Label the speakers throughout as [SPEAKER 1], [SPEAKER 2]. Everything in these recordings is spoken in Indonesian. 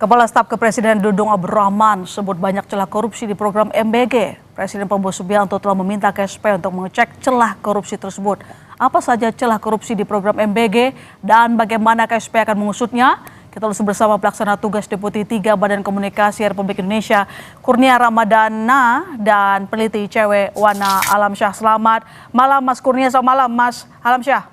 [SPEAKER 1] Kepala Staf Kepresidenan Dudung Abdurrahman sebut banyak celah korupsi di program MBG. Presiden Prabowo Subianto telah meminta KSP untuk mengecek celah korupsi tersebut. Apa saja celah korupsi di program MBG dan bagaimana KSP akan mengusutnya? Kita langsung bersama pelaksana tugas Deputi 3 Badan Komunikasi Republik Indonesia, Kurnia Ramadana, dan peneliti ICW Wana Alamsyah. Selamat malam Mas Kurnia, selamat malam Mas Alamsyah.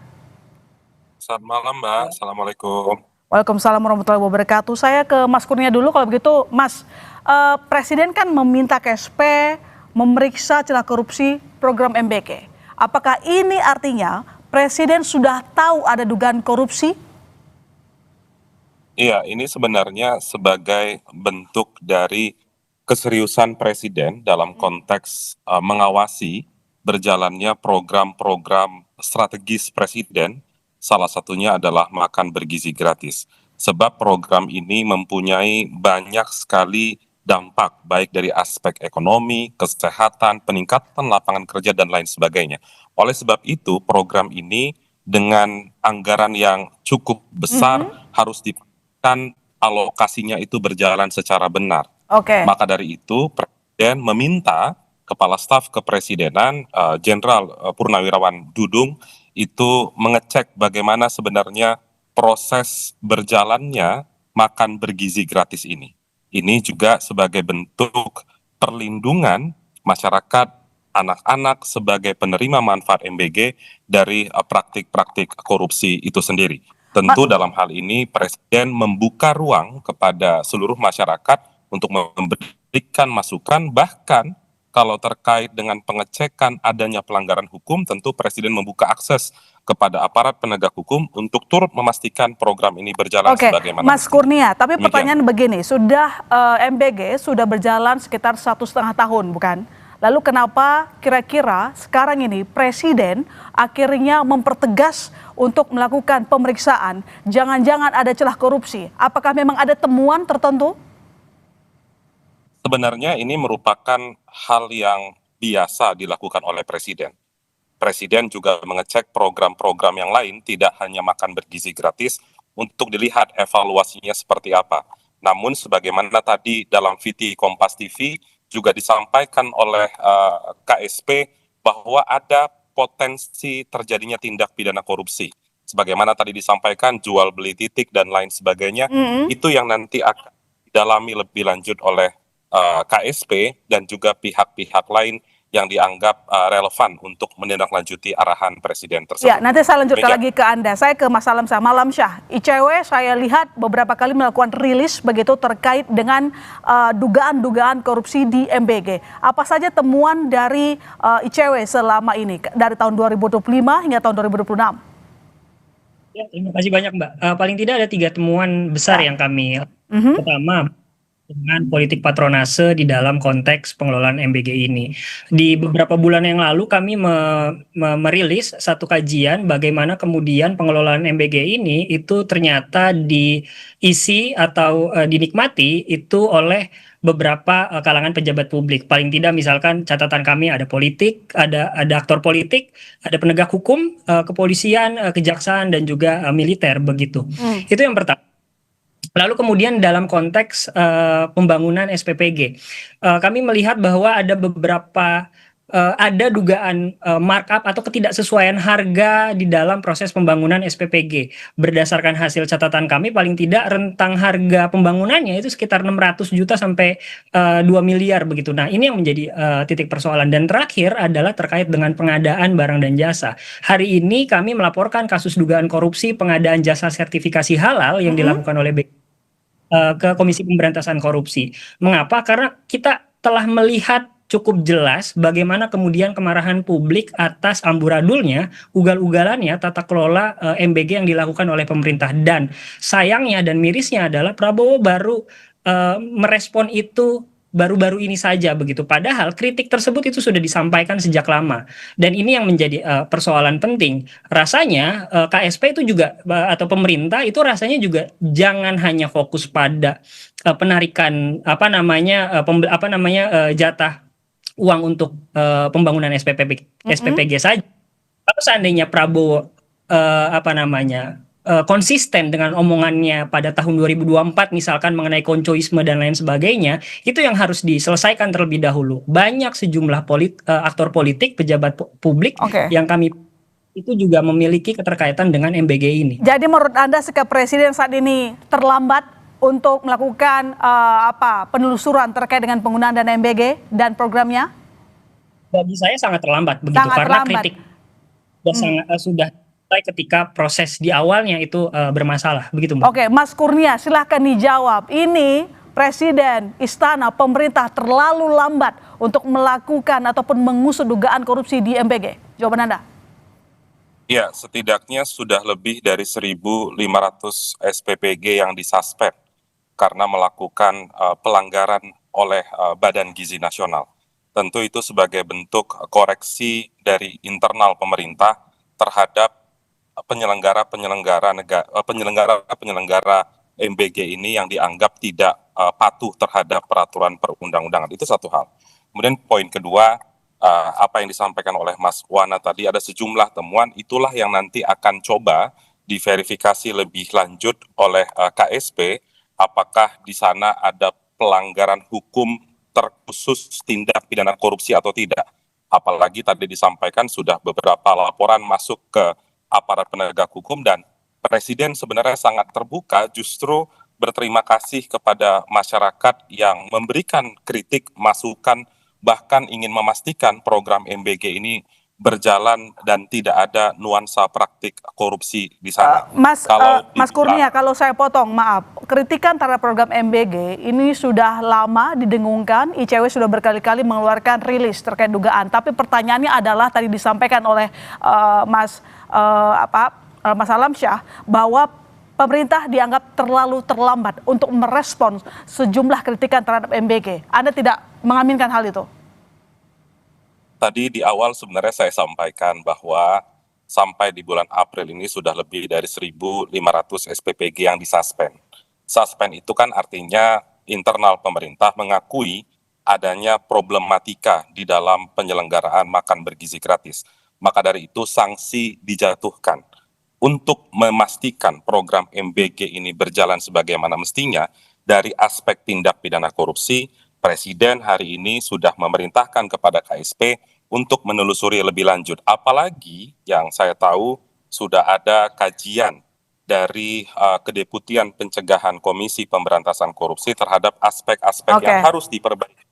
[SPEAKER 2] Selamat malam Mbak, Assalamualaikum.
[SPEAKER 1] Waalaikumsalam warahmatullahi wabarakatuh. Saya ke Mas Kurnia dulu kalau begitu. Mas, Presiden kan meminta KSP memeriksa celah korupsi program MBG. Apakah ini artinya Presiden sudah tahu ada dugaan korupsi?
[SPEAKER 2] Iya, ini sebenarnya sebagai bentuk dari keseriusan Presiden dalam konteks mengawasi berjalannya program-program strategis Presiden. Salah satunya adalah makan bergizi gratis. Sebab program ini mempunyai banyak sekali dampak, baik dari aspek ekonomi, kesehatan, peningkatan lapangan kerja, dan lain sebagainya. Oleh sebab itu, program ini dengan anggaran yang cukup besar harus dipastikan alokasinya itu berjalan secara benar. Maka dari itu, Presiden meminta Kepala Staf Kepresidenan, Jenderal Purnawirawan Dudung, itu mengecek bagaimana sebenarnya proses berjalannya makan bergizi gratis ini. Ini juga sebagai bentuk perlindungan masyarakat, anak-anak sebagai penerima manfaat MBG dari praktik-praktik korupsi itu sendiri. Tentu dalam hal ini Presiden membuka ruang kepada seluruh masyarakat untuk memberikan masukan, bahkan kalau terkait dengan pengecekan adanya pelanggaran hukum, tentu Presiden membuka akses kepada aparat penegak hukum untuk turut memastikan program ini berjalan sebagaimana.
[SPEAKER 1] Mas Kurnia, tapi pertanyaan begini, sudah MBG sudah berjalan sekitar 1,5 tahun, bukan? Lalu kenapa kira-kira sekarang ini Presiden akhirnya mempertegas untuk melakukan pemeriksaan? Jangan-jangan ada celah korupsi? Apakah memang ada temuan tertentu?
[SPEAKER 2] Sebenarnya ini merupakan hal yang biasa dilakukan oleh Presiden. Presiden juga mengecek program-program yang lain, tidak hanya makan bergizi gratis, untuk dilihat evaluasinya seperti apa. Namun sebagaimana tadi dalam VT Kompas TV juga disampaikan oleh KSP bahwa ada potensi terjadinya tindak pidana korupsi. Sebagaimana tadi disampaikan jual beli titik dan lain sebagainya, itu yang nanti akan didalami lebih lanjut oleh KSP dan juga pihak-pihak lain yang dianggap relevan untuk menindaklanjuti arahan Presiden tersebut.
[SPEAKER 1] Ya, nanti saya lanjutkan lagi ke Anda. Saya ke Mas Alamsyah. ICW saya lihat beberapa kali melakukan rilis begitu terkait dengan dugaan-dugaan korupsi di MBG. Apa saja temuan dari ICW selama ini dari tahun 2025 hingga tahun 2026?
[SPEAKER 3] Ya, terima kasih banyak Mbak. Paling tidak ada 3 temuan besar yang kami. Pertama, dengan politik patronase di dalam konteks pengelolaan MBG ini. Di beberapa bulan yang lalu kami merilis satu kajian bagaimana kemudian pengelolaan MBG ini itu ternyata diisi atau dinikmati itu oleh beberapa kalangan pejabat publik. Paling tidak misalkan catatan kami ada politik, ada aktor politik, ada penegak hukum, kepolisian, kejaksaan, dan juga militer begitu. Itu yang pertama. Lalu kemudian dalam konteks pembangunan SPPG, kami melihat bahwa ada beberapa ada dugaan markup atau ketidaksesuaian harga di dalam proses pembangunan SPPG. Berdasarkan hasil catatan kami, paling tidak rentang harga pembangunannya itu sekitar 600 juta sampai 2 miliar begitu. Nah, ini yang menjadi titik persoalan. Dan terakhir adalah terkait dengan pengadaan barang dan jasa. Hari ini kami melaporkan kasus dugaan korupsi pengadaan jasa sertifikasi halal yang dilakukan oleh ke Komisi Pemberantasan Korupsi. Mengapa? Karena kita telah melihat cukup jelas bagaimana kemudian kemarahan publik atas amburadulnya, ugal-ugalannya tata kelola MBG yang dilakukan oleh pemerintah. Dan sayangnya dan mirisnya adalah Prabowo baru merespon itu baru-baru ini saja begitu. Padahal kritik tersebut itu sudah disampaikan sejak lama. Dan ini yang menjadi persoalan penting. Rasanya KSP itu juga atau pemerintah itu rasanya juga jangan hanya fokus pada penarikan jatah uang untuk pembangunan SPPG saja. Kalau seandainya Prabowo konsisten dengan omongannya pada tahun 2024 misalkan mengenai koncoisme dan lain sebagainya, itu yang harus diselesaikan terlebih dahulu. Banyak sejumlah aktor politik, pejabat publik
[SPEAKER 1] Oke.
[SPEAKER 3] yang kami itu juga memiliki keterkaitan dengan MBG ini.
[SPEAKER 1] Jadi menurut Anda sikap Presiden saat ini terlambat untuk melakukan penelusuran terkait dengan penggunaan dana MBG dan programnya?
[SPEAKER 3] Bagi saya sangat terlambat begitu,
[SPEAKER 1] Sangat
[SPEAKER 3] karena
[SPEAKER 1] terlambat.
[SPEAKER 3] kritik sudah selesai ketika proses di awalnya itu bermasalah begitu, Mbak.
[SPEAKER 1] Oke, Mas Kurnia, silahkan dijawab. Ini Presiden, Istana, pemerintah terlalu lambat untuk melakukan ataupun mengusut dugaan korupsi di MBG. Jawaban Anda?
[SPEAKER 2] Ya, setidaknya sudah lebih dari 1.500 SPPG yang disuspend karena melakukan pelanggaran oleh Badan Gizi Nasional. Tentu itu sebagai bentuk koreksi dari internal pemerintah terhadap penyelenggara MBG ini yang dianggap tidak patuh terhadap peraturan perundang-undangan. Itu satu hal. Kemudian poin kedua, apa yang disampaikan oleh Mas Wana tadi, ada sejumlah temuan, itulah yang nanti akan coba diverifikasi lebih lanjut oleh KSP, apakah di sana ada pelanggaran hukum terkhusus tindak pidana korupsi atau tidak. Apalagi tadi disampaikan sudah beberapa laporan masuk ke aparat penegak hukum dan Presiden sebenarnya sangat terbuka, justru berterima kasih kepada masyarakat yang memberikan kritik, masukan, bahkan ingin memastikan program MBG ini berjalan dan tidak ada nuansa praktik korupsi di sana.
[SPEAKER 1] Mas Kurnia, kalau saya potong, maaf, kritikan terhadap program MBG ini sudah lama didengungkan, ICW sudah berkali-kali mengeluarkan rilis terkait dugaan. Tapi pertanyaannya adalah tadi disampaikan oleh Mas Alamsyah bahwa pemerintah dianggap terlalu terlambat untuk merespons sejumlah kritikan terhadap MBG. Anda tidak mengaminkan hal itu?
[SPEAKER 2] Tadi di awal sebenarnya saya sampaikan bahwa sampai di bulan April ini sudah lebih dari 1.500 SPPG yang disuspend. Suspend itu kan artinya internal pemerintah mengakui adanya problematika di dalam penyelenggaraan makan bergizi gratis. Maka dari itu sanksi dijatuhkan. Untuk memastikan program MBG ini berjalan sebagaimana mestinya, dari aspek tindak pidana korupsi, Presiden hari ini sudah memerintahkan kepada KSP untuk menelusuri lebih lanjut. Apalagi yang saya tahu sudah ada kajian dari Kedeputian Pencegahan Komisi Pemberantasan Korupsi terhadap aspek-aspek yang harus diperbaiki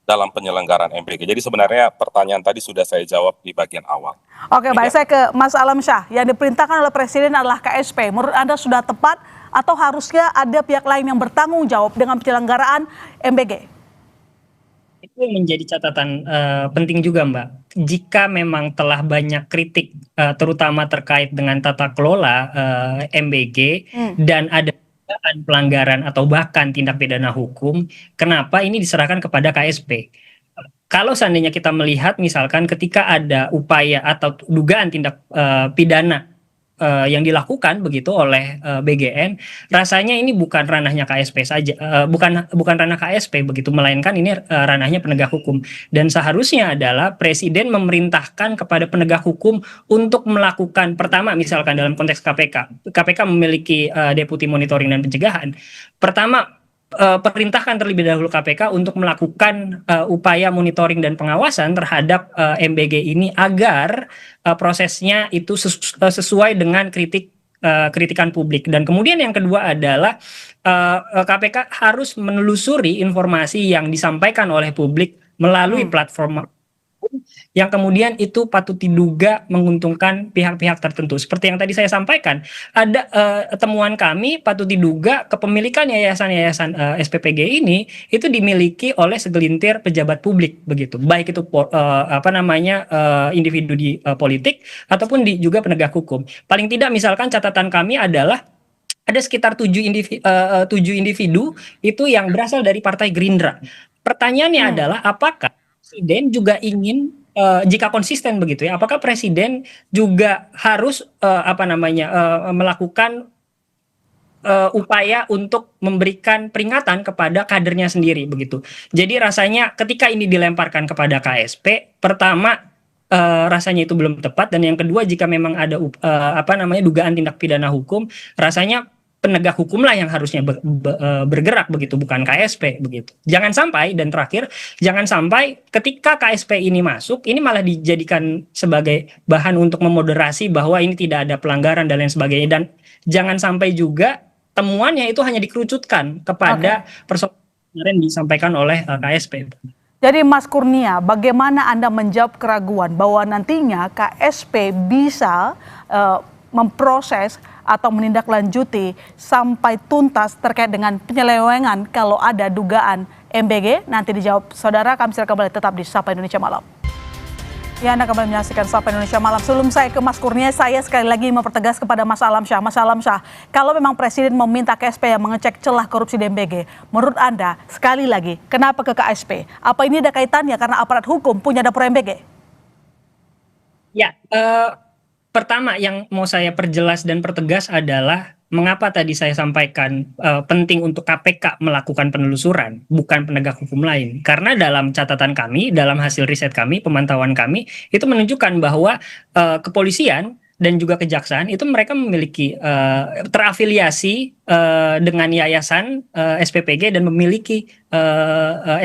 [SPEAKER 2] dalam penyelenggaraan MBG. Jadi sebenarnya pertanyaan tadi sudah saya jawab di bagian awal.
[SPEAKER 1] Oke, baik, saya ke Mas Alamsyah. Yang diperintahkan oleh Presiden adalah KSP. Menurut Anda sudah tepat atau harusnya ada pihak lain yang bertanggung jawab dengan penyelenggaraan MBG?
[SPEAKER 3] Itu menjadi catatan penting juga, Mbak. Jika memang telah banyak kritik, terutama terkait dengan tata kelola MBG, dan ada pelanggaran atau bahkan tindak pidana hukum, kenapa ini diserahkan kepada KSP? Kalau seandainya kita melihat misalkan ketika ada upaya atau dugaan tindak pidana yang dilakukan begitu oleh BGN, rasanya ini bukan ranahnya KSP saja, bukan ranah KSP begitu, melainkan ini ranahnya penegak hukum. Dan seharusnya adalah Presiden memerintahkan kepada penegak hukum untuk melakukan, pertama misalkan dalam konteks KPK memiliki Deputi Monitoring dan Pencegahan. Pertama, perintahkan terlebih dahulu KPK untuk melakukan upaya monitoring dan pengawasan terhadap MBG ini agar prosesnya itu sesuai dengan kritikan publik. Dan kemudian yang kedua adalah KPK harus menelusuri informasi yang disampaikan oleh publik melalui platform yang kemudian itu patut diduga menguntungkan pihak-pihak tertentu. Seperti yang tadi saya sampaikan, ada temuan kami patut diduga kepemilikan yayasan-yayasan SPPG ini itu dimiliki oleh segelintir pejabat publik begitu. Baik itu individu di politik ataupun juga penegak hukum. Paling tidak misalkan catatan kami adalah ada sekitar 7 individu itu yang berasal dari Partai Gerindra. Pertanyaannya adalah apakah Presiden juga ingin jika konsisten begitu ya, apakah Presiden juga harus melakukan upaya untuk memberikan peringatan kepada kadernya sendiri begitu. Jadi rasanya ketika ini dilemparkan kepada KSP, pertama rasanya itu belum tepat, dan yang kedua jika memang ada dugaan tindak pidana hukum, rasanya penegak hukumlah yang harusnya bergerak begitu, bukan KSP begitu. Jangan sampai, dan terakhir, jangan sampai ketika KSP ini masuk, ini malah dijadikan sebagai bahan untuk memoderasi bahwa ini tidak ada pelanggaran dan lain sebagainya, dan jangan sampai juga temuannya itu hanya dikerucutkan kepada persoalan yang disampaikan oleh KSP.
[SPEAKER 1] Jadi Mas Kurnia, bagaimana Anda menjawab keraguan bahwa nantinya KSP bisa memproses atau menindaklanjuti sampai tuntas terkait dengan penyelewengan kalau ada dugaan MBG? Nanti dijawab saudara, kami silakan kembali tetap di Sapa Indonesia Malam. Ya, Anda kembali menyaksikan Sapa Indonesia Malam. Sebelum saya ke Mas Kurnia, saya sekali lagi mempertegas kepada Mas Alamsyah. Mas Alamsyah, kalau memang Presiden meminta KSP yang mengecek celah korupsi di MBG, menurut Anda, sekali lagi, kenapa ke KSP? Apa ini ada kaitannya karena aparat hukum punya dapur MBG?
[SPEAKER 3] Ya, pertama yang mau saya perjelas dan pertegas adalah mengapa tadi saya sampaikan penting untuk KPK melakukan penelusuran, bukan penegak hukum lain. Karena dalam catatan kami, dalam hasil riset kami, pemantauan kami, itu menunjukkan bahwa kepolisian dan juga kejaksaan itu mereka memiliki terafiliasi dengan yayasan SPPG dan memiliki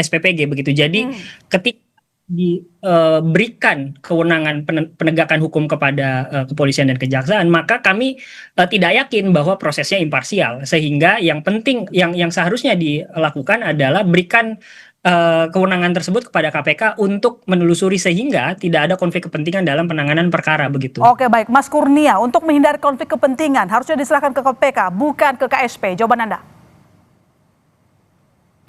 [SPEAKER 3] SPPG begitu. Jadi ketika diberikan kewenangan penegakan hukum kepada kepolisian dan kejaksaan, maka kami tidak yakin bahwa prosesnya imparsial, sehingga yang penting yang seharusnya dilakukan adalah berikan kewenangan tersebut kepada KPK untuk menelusuri sehingga tidak ada konflik kepentingan dalam penanganan perkara begitu.
[SPEAKER 1] Oke, baik Mas Kurnia, untuk menghindari konflik kepentingan harusnya diserahkan ke KPK bukan ke KSP. Jawaban Anda?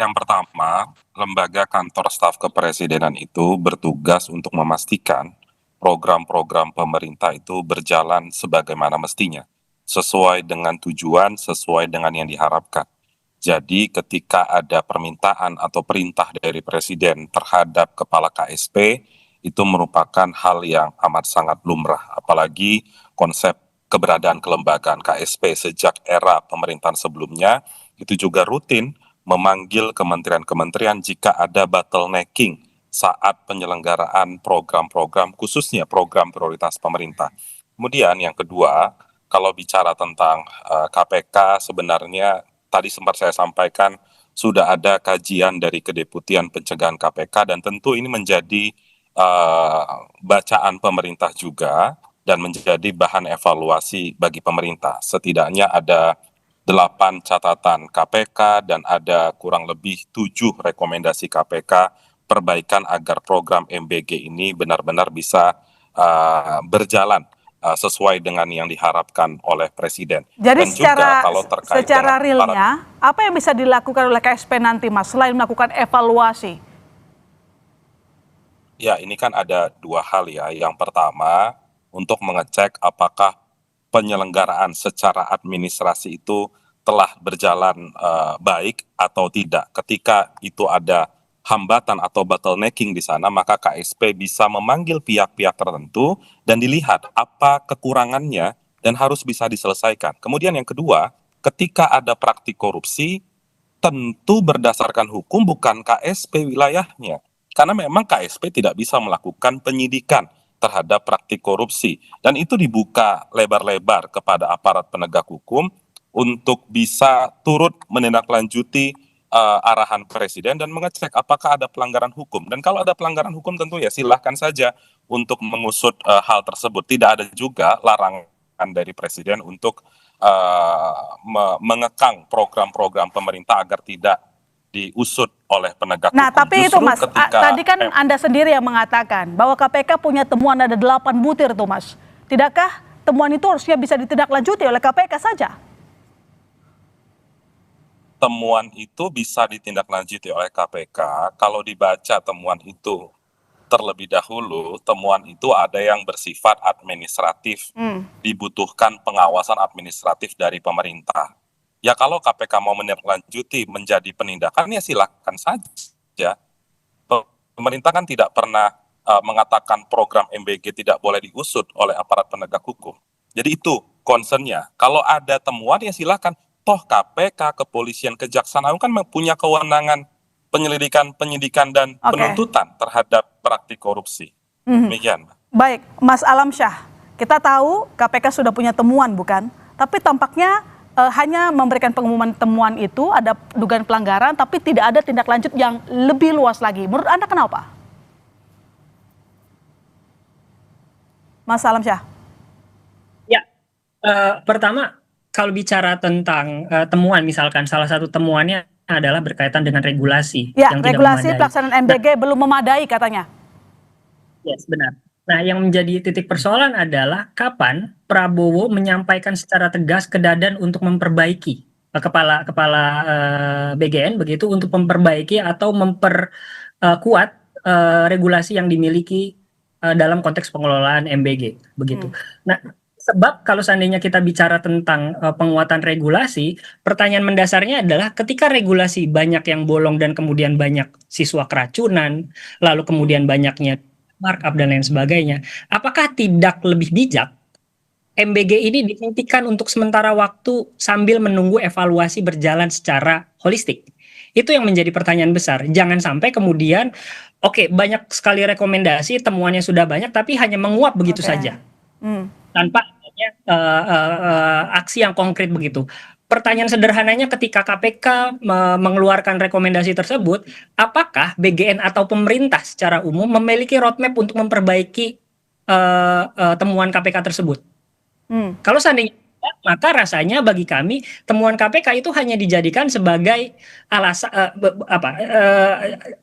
[SPEAKER 2] Yang pertama, lembaga kantor staf kepresidenan itu bertugas untuk memastikan program-program pemerintah itu berjalan sebagaimana mestinya, sesuai dengan tujuan, sesuai dengan yang diharapkan. Jadi ketika ada permintaan atau perintah dari Presiden terhadap kepala KSP, itu merupakan hal yang amat sangat lumrah, apalagi konsep keberadaan kelembagaan KSP sejak era pemerintahan sebelumnya, itu juga rutin memanggil kementerian-kementerian jika ada bottlenecking saat penyelenggaraan program-program, khususnya program prioritas pemerintah. Kemudian yang kedua, kalau bicara tentang KPK, sebenarnya tadi sempat saya sampaikan sudah ada kajian dari Kedeputian Pencegahan KPK, dan tentu ini menjadi bacaan pemerintah juga dan menjadi bahan evaluasi bagi pemerintah. Setidaknya ada 8 catatan KPK dan ada kurang lebih 7 rekomendasi KPK perbaikan agar program MBG ini benar-benar bisa berjalan sesuai dengan yang diharapkan oleh Presiden.
[SPEAKER 1] Jadi
[SPEAKER 2] dan
[SPEAKER 1] secara,
[SPEAKER 2] juga kalau terkait
[SPEAKER 1] secara
[SPEAKER 2] dengan
[SPEAKER 1] realnya, apa yang bisa dilakukan oleh KSP nanti Mas selain melakukan evaluasi?
[SPEAKER 2] Ya, ini kan ada 2 hal ya. Yang pertama, untuk mengecek apakah penyelenggaraan secara administrasi itu telah berjalan baik atau tidak. Ketika itu ada hambatan atau bottlenecking di sana, maka KSP bisa memanggil pihak-pihak tertentu dan dilihat apa kekurangannya dan harus bisa diselesaikan. Kemudian yang kedua, ketika ada praktik korupsi, tentu berdasarkan hukum bukan KSP wilayahnya. Karena memang KSP tidak bisa melakukan penyidikan terhadap praktik korupsi. Dan itu dibuka lebar-lebar kepada aparat penegak hukum untuk bisa turut menindaklanjuti arahan Presiden dan mengecek apakah ada pelanggaran hukum. Dan kalau ada pelanggaran hukum tentu ya silahkan saja untuk mengusut hal tersebut. Tidak ada juga larangan dari Presiden untuk mengekang program-program pemerintah agar tidak diusut oleh penegak hukum.
[SPEAKER 1] Nah, tapi
[SPEAKER 2] Justru
[SPEAKER 1] itu Mas, tadi kan Anda sendiri yang mengatakan bahwa KPK punya temuan ada 8 butir tuh Mas. Tidakkah temuan itu harusnya bisa ditindaklanjuti oleh KPK saja?
[SPEAKER 2] Temuan itu bisa ditindaklanjuti oleh KPK kalau dibaca temuan itu terlebih dahulu. Temuan itu ada yang bersifat administratif, dibutuhkan pengawasan administratif dari pemerintah. Ya kalau KPK mau menindaklanjuti menjadi penindakan ya silakan saja. Pemerintah kan tidak pernah mengatakan program MBG tidak boleh diusut oleh aparat penegak hukum. Jadi itu concernnya. Kalau ada temuan ya silakan. Toh KPK, kepolisian, kejaksaan agung kan punya kewenangan penyelidikan, penyidikan dan penuntutan terhadap praktik korupsi. Demikian.
[SPEAKER 1] Baik, Mas Alamsyah, kita tahu KPK sudah punya temuan bukan? Tapi tampaknya hanya memberikan pengumuman temuan itu, ada dugaan pelanggaran, tapi tidak ada tindak lanjut yang lebih luas lagi. Menurut Anda kenapa? Mas Alamsyah?
[SPEAKER 3] Ya, pertama kalau bicara tentang temuan, misalkan salah satu temuannya adalah berkaitan dengan regulasi
[SPEAKER 1] Ya,
[SPEAKER 3] yang tidak
[SPEAKER 1] regulasi
[SPEAKER 3] memadai.
[SPEAKER 1] pelaksanaan MBG belum memadai katanya.
[SPEAKER 3] Yes, benar. Nah, yang menjadi titik persoalan adalah kapan Prabowo menyampaikan secara tegas ke Dadan untuk memperbaiki kepala kepala BGN begitu untuk memperbaiki atau memperkuat regulasi yang dimiliki dalam konteks pengelolaan MBG begitu. Nah, sebab kalau seandainya kita bicara tentang penguatan regulasi, pertanyaan mendasarnya adalah ketika regulasi banyak yang bolong dan kemudian banyak siswa keracunan, lalu kemudian banyaknya markup dan lain sebagainya. Apakah tidak lebih bijak MBG ini dihentikan untuk sementara waktu sambil menunggu evaluasi berjalan secara holistik? Itu yang menjadi pertanyaan besar. Jangan sampai kemudian, oke, banyak sekali rekomendasi, temuannya sudah banyak, tapi hanya menguap begitu saja, tanpa adanya aksi yang konkret begitu. Pertanyaan sederhananya ketika KPK mengeluarkan rekomendasi tersebut, apakah BGN atau pemerintah secara umum memiliki roadmap untuk memperbaiki temuan KPK tersebut? Kalau seandainya tidak, maka rasanya bagi kami temuan KPK itu hanya dijadikan sebagai alasan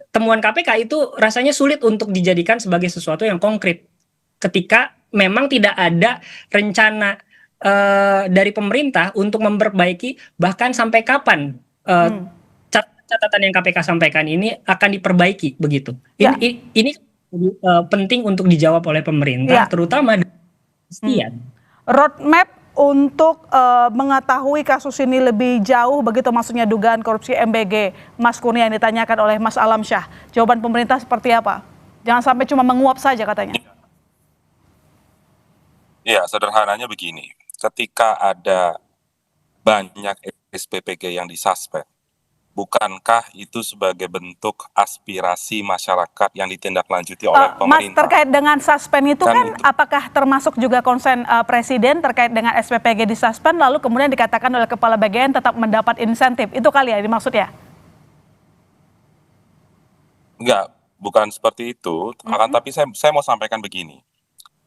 [SPEAKER 3] temuan KPK itu rasanya sulit untuk dijadikan sebagai sesuatu yang konkret ketika memang tidak ada rencana dari pemerintah untuk memperbaiki bahkan sampai kapan catatan yang KPK sampaikan ini akan diperbaiki begitu.
[SPEAKER 1] Ya.
[SPEAKER 3] Ini penting untuk dijawab oleh pemerintah, terutama kepastian.
[SPEAKER 1] Roadmap untuk mengetahui kasus ini lebih jauh begitu maksudnya dugaan korupsi MBG, Mas Kurnia yang ditanyakan oleh Mas Alamsyah. Jawaban pemerintah seperti apa? Jangan sampai cuma menguap saja katanya.
[SPEAKER 2] Ya, sederhananya begini. Ketika ada banyak SPPG yang disuspend, bukankah itu sebagai bentuk aspirasi masyarakat yang ditindaklanjuti oleh
[SPEAKER 1] Mas,
[SPEAKER 2] pemerintah?
[SPEAKER 1] terkait dengan suspend itu
[SPEAKER 2] Kan itu.
[SPEAKER 1] apakah termasuk juga konsen Presiden terkait dengan SPPG disuspend lalu kemudian dikatakan oleh Kepala BGN tetap mendapat insentif? Itu kali ya dimaksud ya?
[SPEAKER 2] Enggak, bukan seperti itu. Akan tapi saya mau sampaikan begini.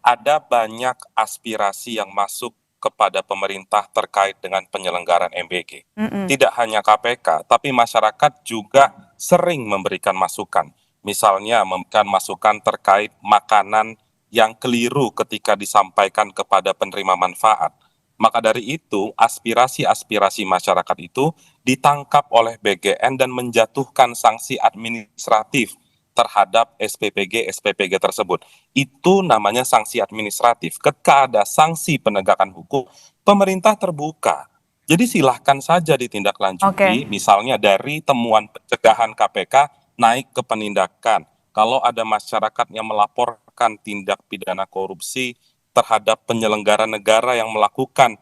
[SPEAKER 2] Ada banyak aspirasi yang masuk kepada pemerintah terkait dengan penyelenggaraan MBG. Tidak hanya KPK, tapi masyarakat juga sering memberikan masukan. Misalnya memberikan masukan terkait makanan yang keliru ketika disampaikan kepada penerima manfaat. Maka dari itu, aspirasi-aspirasi masyarakat itu ditangkap oleh BGN dan menjatuhkan sanksi administratif terhadap SPPG tersebut. Itu namanya sanksi administratif. Ketika ada sanksi penegakan hukum, pemerintah terbuka. Jadi silahkan saja ditindaklanjuti, misalnya dari temuan pencegahan KPK naik ke penindakan. Kalau ada masyarakat yang melaporkan tindak pidana korupsi terhadap penyelenggara negara yang melakukan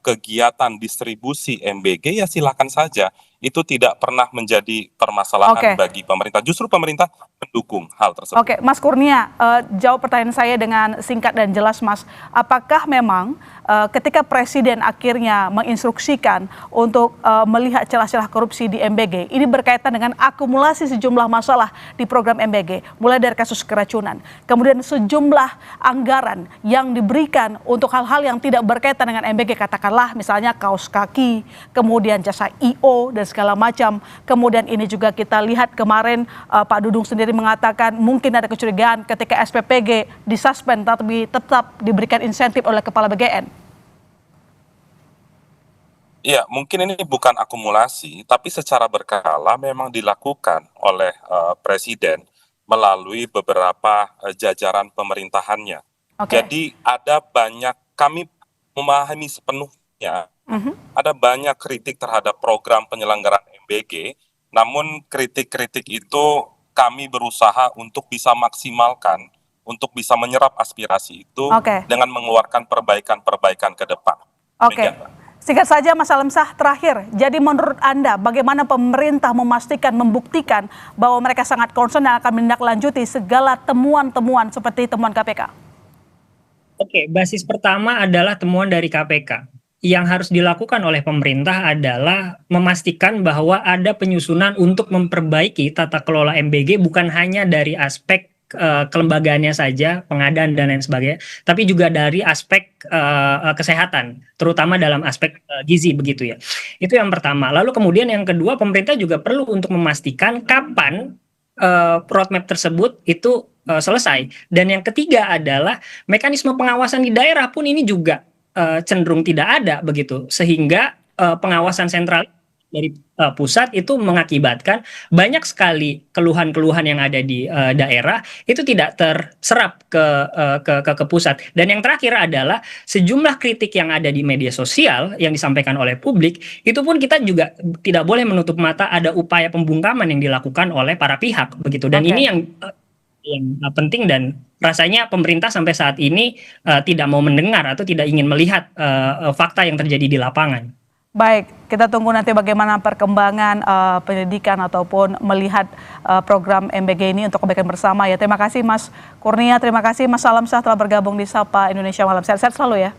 [SPEAKER 2] kegiatan distribusi MBG, ya silakan saja. Itu tidak pernah menjadi permasalahan bagi pemerintah. Justru pemerintah mendukung hal tersebut.
[SPEAKER 1] Oke, Mas Kurnia, jawab pertanyaan saya dengan singkat dan jelas, Mas. Apakah memang ketika Presiden akhirnya menginstruksikan untuk melihat celah-celah korupsi di MBG, ini berkaitan dengan akumulasi sejumlah masalah di program MBG, mulai dari kasus keracunan, kemudian sejumlah anggaran yang diberikan untuk hal-hal yang tidak berkaitan dengan MBG, katakanlah misalnya kaos kaki, kemudian jasa IO dan segala macam. Kemudian ini juga kita lihat kemarin Pak Dudung sendiri mengatakan mungkin ada kecurigaan ketika SPPG disuspend tapi tetap diberikan insentif oleh Kepala BGN.
[SPEAKER 2] Iya, mungkin ini bukan akumulasi, tapi secara berkala memang dilakukan oleh Presiden melalui beberapa jajaran pemerintahannya. Jadi ada banyak, kami memahami sepenuhnya, ada banyak kritik terhadap program penyelenggaraan MBG, namun kritik-kritik itu kami berusaha untuk bisa maksimalkan, untuk bisa menyerap aspirasi itu dengan mengeluarkan perbaikan-perbaikan ke depan.
[SPEAKER 1] Singkat saja Mas Alamsyah, terakhir, jadi menurut Anda bagaimana pemerintah memastikan, membuktikan bahwa mereka sangat concern dan akan menindaklanjuti segala temuan-temuan seperti temuan KPK?
[SPEAKER 3] Oke, basis pertama adalah temuan dari KPK. Yang harus dilakukan oleh pemerintah adalah memastikan bahwa ada penyusunan untuk memperbaiki tata kelola MBG bukan hanya dari aspek kelembagaannya saja, pengadaan dan lain sebagainya, tapi juga dari aspek kesehatan, terutama dalam aspek gizi begitu ya. Itu yang pertama. Lalu kemudian yang kedua, pemerintah juga perlu untuk memastikan kapan roadmap tersebut itu selesai. Dan yang ketiga adalah mekanisme pengawasan di daerah pun ini juga cenderung tidak ada begitu, sehingga pengawasan sentral dari pusat itu mengakibatkan banyak sekali keluhan-keluhan yang ada di daerah itu tidak terserap ke pusat. Dan yang terakhir adalah sejumlah kritik yang ada di media sosial yang disampaikan oleh publik, itu pun kita juga tidak boleh menutup mata ada upaya pembungkaman yang dilakukan oleh para pihak begitu. Dan ini yang penting, dan rasanya pemerintah sampai saat ini tidak mau mendengar atau tidak ingin melihat fakta yang terjadi di lapangan.
[SPEAKER 1] Baik, kita tunggu nanti bagaimana perkembangan pendidikan ataupun melihat program MBG ini untuk kebaikan bersama ya. Terima kasih Mas Kurnia, terima kasih Mas Alamsyah telah bergabung di Sapa Indonesia Malam. Sehat-sehat selalu ya.